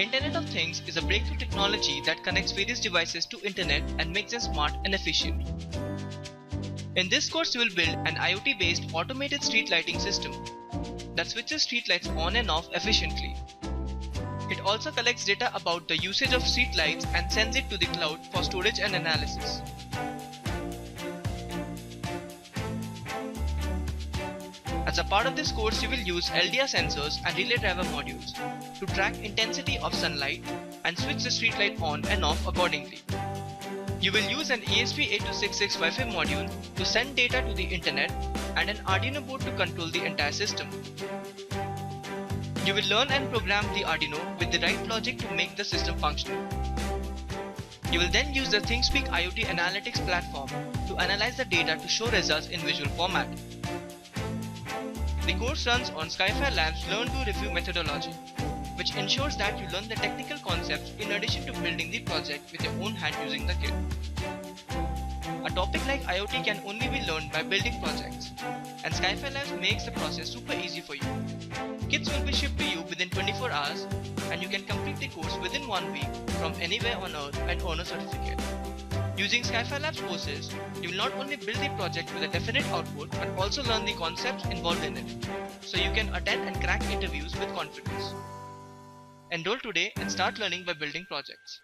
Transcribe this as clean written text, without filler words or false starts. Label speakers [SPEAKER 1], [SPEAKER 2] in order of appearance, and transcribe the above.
[SPEAKER 1] Internet of Things is a breakthrough technology that connects various devices to internet and makes them smart and efficient. In this course, you will build an IoT-based automated street lighting system that switches street lights on and off efficiently. It also collects data about the usage of street lights and sends it to the cloud for storage and analysis. As a part of this course, you will use LDR sensors and relay driver modules to track intensity of sunlight and switch the street light on and off accordingly. You will use an ESP8266 Wi-Fi module to send data to the internet and an Arduino board to control the entire system. You will learn and program the Arduino with the right logic to make the system functional. You will then use the ThingSpeak IoT Analytics platform to analyze the data to show results in visual format. The course runs on Sky5 Labs Learn to Review methodology, which ensures that you learn the technical concepts in addition to building the project with your own hand using the kit. A topic like IoT can only be learned by building projects, and Sky5 Labs makes the process super easy for you. Kits will be shipped to you within 24 hours, and you can complete the course within 1 week from anywhere on earth and earn a certificate. Using Sky5 Labs courses, you will not only build the project with a definite output but also learn the concepts involved in it, so you can attend and crack interviews with confidence. Enroll today and start learning by building projects.